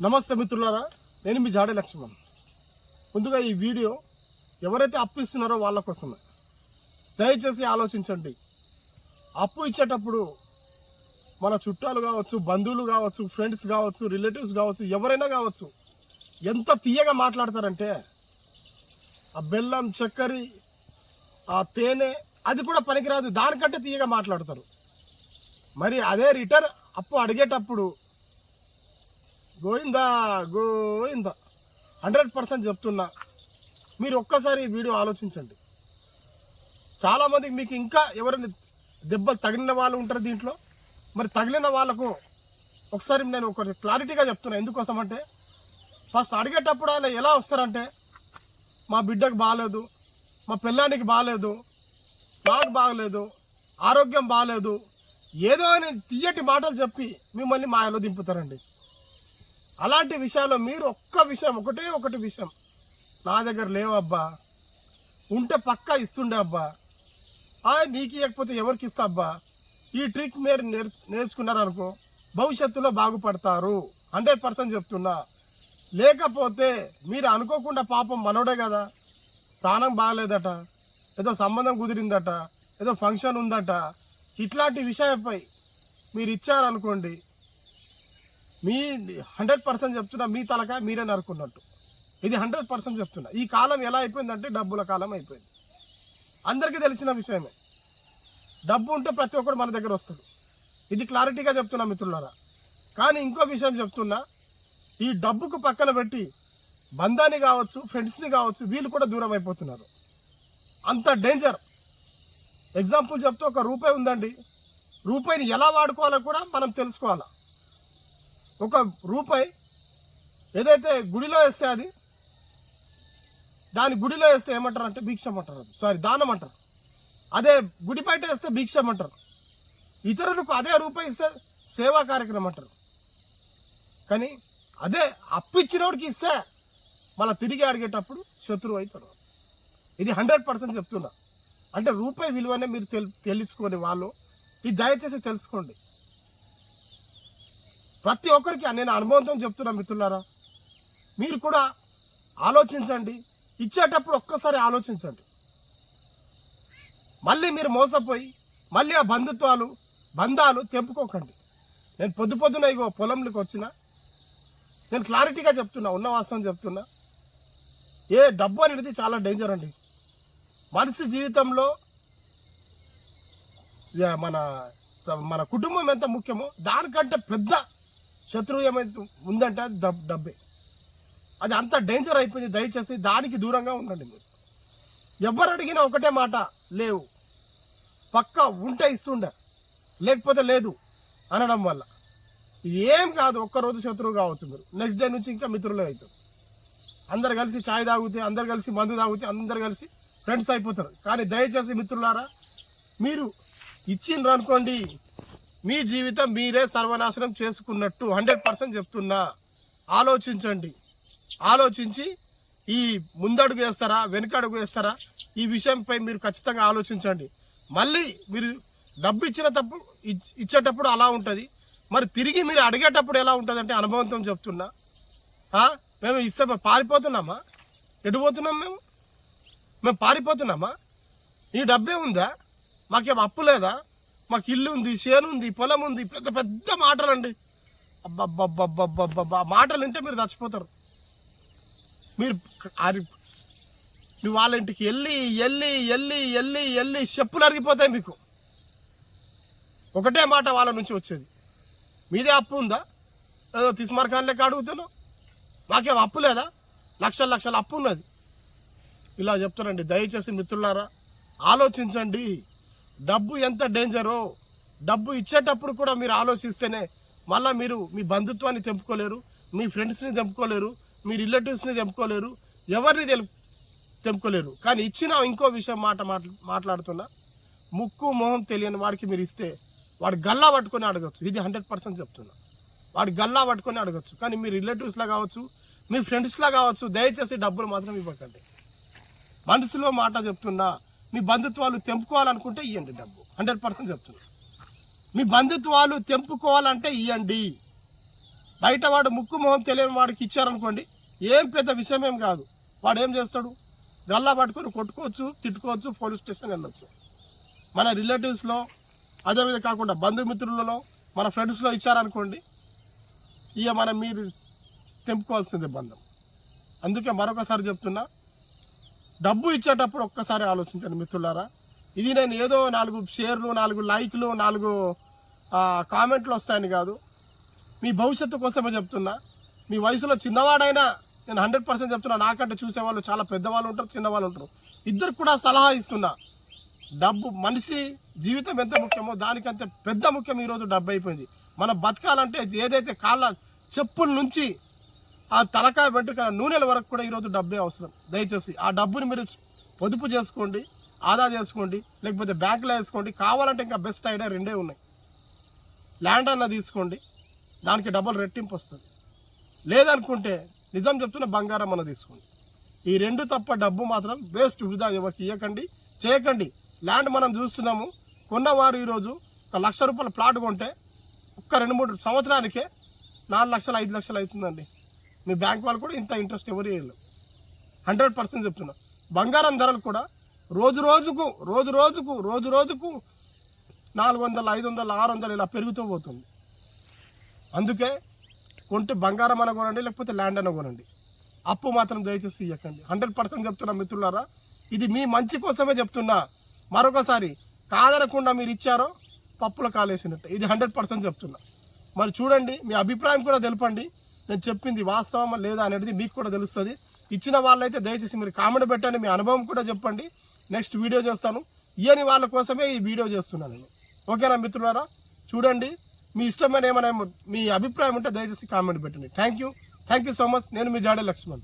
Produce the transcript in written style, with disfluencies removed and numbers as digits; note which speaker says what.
Speaker 1: నమస్తే మిత్రులారా, నేను మీ జాడే లక్ష్మణ్. ముందుగా ఈ వీడియో ఎవరైతే అప్పు ఇస్తున్నారో వాళ్ళ కోసమే. దయచేసి ఆలోచించండి. అప్పు ఇచ్చేటప్పుడు మన చుట్టాలు కావచ్చు, బంధువులు కావచ్చు, ఫ్రెండ్స్ కావచ్చు, రిలేటివ్స్ కావచ్చు, ఎవరైనా కావచ్చు, ఎంత తీయగా మాట్లాడతారంటే ఆ బెల్లం, చక్కెర, ఆ తేనె అది కూడా పనికిరాదు, దానికంటే తీయగా మాట్లాడతారు. మరి అదే రిటర్న్ అప్పు అడిగేటప్పుడు గోయిందా గోయిందా 100% చెప్తున్నా. మీరు ఒక్కసారి ఈ వీడియో ఆలోచించండి. చాలామందికి మీకు ఇంకా ఎవరైనా దెబ్బలు తగిలిన వాళ్ళు ఉంటారు దీంట్లో. మరి తగిలిన వాళ్ళకు ఒకసారి నేను ఒక క్లారిటీగా చెప్తున్నా. ఎందుకోసం అంటే ఫస్ట్ అడిగేటప్పుడు ఆయన ఎలా వస్తారంటే, మా బిడ్డకు బాగాలేదు, మా పిల్లానికి బాగాలేదు, నాకు బాగలేదు, ఆరోగ్యం బాగాలేదు, ఏదో అని తీయటి మాటలు చెప్పి మిమ్మల్ని మాయలో దింపుతారండి. అలాంటి విషయాల్లో మీరు ఒకటే విషయం, నా దగ్గర లేవబ్బా, ఉంటే పక్కా ఇస్తుండే అబ్బా, నీకు ఇవ్వకపోతే ఎవరికి ఇస్తా అబ్బా, ఈ ట్రిక్ మీరు నేర్చుకున్నారనుకో భవిష్యత్తులో బాగుపడతారు. 100% చెప్తున్నా. లేకపోతే మీరు అనుకోకుండా పాపం మనోడే కదా, ప్రాణం బాగలేదట, ఏదో సంబంధం కుదిరిందట, ఏదో ఫంక్షన్ ఉందట, ఇట్లాంటి విషయంపై మీరు ఇచ్చారనుకోండి, మీ 100% చెప్తున్నా, మీ తలకాయ మీరే నరుకున్నట్టు. ఇది 100% చెప్తున్నా. ఈ కాలం ఎలా అయిపోయిందంటే డబ్బుల కాలం అయిపోయింది. అందరికీ తెలిసిన విషయమే. డబ్బు ఉంటే ప్రతి ఒక్కరు మన దగ్గర వస్తాడు. ఇది క్లారిటీగా చెప్తున్నా మిత్రులారా. కానీ ఇంకో విషయం చెప్తున్నా, ఈ డబ్బుకు పక్కన పెట్టి బంధాన్ని కావచ్చు, ఫ్రెండ్స్ని కావచ్చు, వీళ్ళు కూడా దూరం అయిపోతున్నారు. అంత డేంజర్. ఎగ్జాంపుల్ చెప్తే, ఒక రూపాయి ఉందండి, రూపాయిని ఎలా వాడుకోవాలో కూడా మనం తెలుసుకోవాలి. ఒక రూపాయి ఏదైతే గుడిలో వేస్తే అది దాని గుడిలో వేస్తే ఏమంటారు అంటే భిక్షం అంటారు, దానం అంటారు. అదే గుడి బయట వేస్తే భిక్షం అంటారు. ఇతరులకు అదే రూపాయి ఇస్తే సేవా కార్యక్రమం అంటారు. కానీ అదే అప్పు ఇచ్చినోడికి ఇస్తే మళ్ళీ తిరిగి అడిగేటప్పుడు శత్రువు అవుతాడు. ఇది 100% చెప్తున్నా. అంటే రూపాయి విలువనే మీరు తెలుసుకొని వాళ్ళు ఇది దయచేసి తెలుసుకోండి. ప్రతి ఒక్కరికి నేను అనుభవంతో చెప్తున్నా మిత్రులారా. మీరు కూడా ఆలోచించండి. ఇచ్చేటప్పుడు ఒక్కసారి ఆలోచించండి. మళ్ళీ మీరు మోసపోయి మళ్ళీ ఆ బంధాలు తెంపుకోకండి. నేను పొద్దున ఇగో పొలంలోకి వచ్చిన, నేను క్లారిటీగా చెప్తున్నా, ఉన్న వాస్తవం చెప్తున్నా. డబ్బు అనేది చాలా డేంజర్ అండి. మనిషి జీవితంలో మన కుటుంబం ఎంత ముఖ్యమో దానికంటే పెద్ద శత్రువు ఏమైతే ఉందంటే అది డబ్బే. అది అంత డేంజర్ అయిపోయింది. దయచేసి దానికి దూరంగా ఉండండి. మీరు ఎవరు అడిగినా ఒకటే మాట, లేవు, పక్కా ఉంటే ఇస్తుండే, లేకపోతే లేదు అనడం వల్ల ఏం కాదు. ఒక్కరోజు శత్రువు కావచ్చు, మీరు నెక్స్ట్ డే నుంచి ఇంకా మిత్రులే అవుతారు. అందరు కలిసి ఛాయ్ తాగితే, అందరు కలిసి మందు తాగితే, అందరు కలిసి ఫ్రెండ్స్ అయిపోతారు. కానీ దయచేసి మిత్రులారా, మీరు ఇచ్చిండ్రు అనుకోండి, మీ జీవితం మీరే సర్వనాశనం చేసుకున్నట్టు. 100% చెప్తున్నా. ఆలోచించండి. ఆలోచించి ఈ ముందడుగు వేస్తారా, వెనుకడుగు వేస్తారా, ఈ విషయంపై మీరు ఖచ్చితంగా ఆలోచించండి. మళ్ళీ మీరు డబ్బు ఇచ్చేటప్పుడు అలా ఉంటుంది, మరి తిరిగి మీరు అడిగేటప్పుడు ఎలా ఉంటుంది అంటే అనుభవంతో చెప్తున్నా. మేము ఇస్తే పారిపోతున్నామా? ఎటు పోతున్నాం? మేము పారిపోతున్నామా? ఈ డబ్బే ఉందా? మాకేం అప్పు లేదా? మాకు ఇల్లు ఉంది, చేను ఉంది, పొలం ఉంది. పెద్ద పెద్ద మాటలండి. అబ్బబ్బబ్బబ్బబ్బబ్బా, మాటలు వింటే మీరు చచ్చిపోతారు. మీరు వాళ్ళ ఇంటికి వెళ్ళి చెప్పులు అరిగిపోతాయి మీకు. ఒకటే మాట వాళ్ళ నుంచి వచ్చేది, మీదే అప్పు ఉందా? ఏదో తిస్మార్ఖాన్ లెక్క అడుగుతున్నావు, మాకేం అప్పు లేదా? లక్షల అప్పు ఉన్నది. ఇలా చెప్తారండి. దయచేసి మిత్రులారా, ఆలోచించండి. డబ్బు ఎంత డేంజరో. డబ్బు ఇచ్చేటప్పుడు కూడా మీరు ఆలోచిస్తేనే మళ్ళీ మీరు మీ బంధుత్వాన్ని తెంపుకోలేరు, మీ ఫ్రెండ్స్ని తెంపుకోలేరు, మీ రిలేటివ్స్ని తెంపుకోలేరు, ఎవరిని తెంపుకోలేరు. కానీ ఇచ్చిన ఇంకో విషయం మాట్లాడుతున్నా, ముక్కు మొహం తెలియని వాడికి మీరు ఇస్తే వాడు గల్లా పట్టుకొని అడగచ్చు. ఇది 100% చెప్తున్నా. వాడు గల్లా పట్టుకొని అడగచ్చు. కానీ మీ రిలేటివ్స్లా కావచ్చు, మీ ఫ్రెండ్స్లా కావచ్చు, దయచేసి డబ్బులు మాత్రం ఇవ్వకండి. మనసులో మాట చెప్తున్నా. మీ బంధుత్వాలు తెంపుకోవాలనుకుంటే ఇవ్వండి డబ్బు. 100% చెప్తున్నా. మీ బంధుత్వాలు తెంపుకోవాలంటే ఇవ్వండి. బయట వాడు ముక్కు మొహం తెలియని వాడికి ఇచ్చారనుకోండి, ఏం పెద్ద విషయం ఏం కాదు. వాడు ఏం చేస్తాడు, గల్లా పట్టుకొని కొట్టుకోవచ్చు, తిట్టుకోవచ్చు, పోలీస్ స్టేషన్ వెళ్ళొచ్చు. మన రిలేటివ్స్లో అదేవిధంగా కాకుండా బంధుమిత్రులలో మన ఫ్రెండ్స్లో ఇచ్చారనుకోండి, ఇక మనం మీరు తెంపుకోవాల్సిందే బంధం. అందుకే మరొకసారి చెప్తున్నా, డబ్బు ఇచ్చేటప్పుడు ఒక్కసారి ఆలోచించండి మిత్రులారా. ఇది నేను ఏదో 4 షేర్లు, 4 లైక్లు, 4 కామెంట్లు వస్తాయని కాదు, మీ భవిష్యత్తు కోసమే చెప్తున్నా. మీ వయసులో చిన్నవాడైనా నేను 100% చెప్తున్నా, నాకంటే చూసేవాళ్ళు చాలా పెద్దవాళ్ళు ఉంటారు, చిన్నవాళ్ళు ఉంటారు. ఇద్దరికి కూడా సలహా ఇస్తున్నా, డబ్బు మనిషి జీవితం ఎంత ముఖ్యమో దానికంటే పెద్ద ముఖ్యం ఈరోజు డబ్బు అయిపోయింది. మనం బతకాలంటే ఏదైతే కాళ్ళ చెప్పుల నుంచి ఆ తలకాయ వెంట్రుకల నూనెల వరకు కూడా ఈరోజు డబ్బే అవసరం. దయచేసి ఆ డబ్బుని మీరు పొదుపు చేసుకోండి, ఆదా చేసుకోండి, లేకపోతే బ్యాంకులో వేసుకోండి. కావాలంటే ఇంకా బెస్ట్ ఐడియా 2 ఉన్నాయి. ల్యాండ్ అన్న తీసుకోండి, దానికి డబుల్ రెట్టింపు వస్తుంది. లేదనుకుంటే నిజం చెప్తున్న బంగారం అన్న తీసుకోండి. ఈ 2 తప్ప డబ్బు మాత్రం వేస్ట్, వృధా ఎవరికి ఇవ్వకండి, చేయకండి. ల్యాండ్ మనం చూస్తున్నాము, కొన్నవారు ఈరోజు 1 లక్ష రూపాయల ప్లాట్ కొంటే ఒక్క 2-3 సంవత్సరానికే 4 లక్షలు 5 లక్షలు అవుతుందండి. మీ బ్యాంక్ వాళ్ళు కూడా ఇంత ఇంట్రెస్ట్ ఎవరు వేయలేదు. 100% చెప్తున్నా. బంగారం ధరలు కూడా రోజు రోజుకు 400, 500, 600 ఇలా పెరుగుతూ పోతుంది. అందుకే కొంటే బంగారం అన్న కొనండి, లేకపోతే ల్యాండ్ అన్న కొనండి. అప్పు మాత్రం దయచేసి ఇవ్వకండి. 100% చెప్తున్నా మిత్రులారా, ఇది మీ మంచి కోసమే చెప్తున్నా. మరొకసారి కాదనకుండా మీరు ఇచ్చారో పప్పుల కాలేసినట్టు, ఇది 100% చెప్తున్నా. మరి చూడండి, మీ అభిప్రాయం కూడా తెలపండి. నేను చెప్పింది వాస్తవమా లేదా అనేది మీకు కూడా తెలుస్తుంది. ఇచ్చిన వాళ్ళైతే దయచేసి మీరు కామెంట్ పెట్టండి, మీ అనుభవం కూడా చెప్పండి. నెక్స్ట్ వీడియో చేస్తాను. ఇయని వాళ్ళ కోసమే ఈ వీడియో చేస్తున్నాను నేను. ఓకేనా మిత్రులారా? చూడండి, మీ ఇష్టమైన ఏమైనా మీ అభిప్రాయం ఉంటే దయచేసి కామెంట్ పెట్టండి. Thank you so much. నేను మీ జాడే లక్ష్మణ్.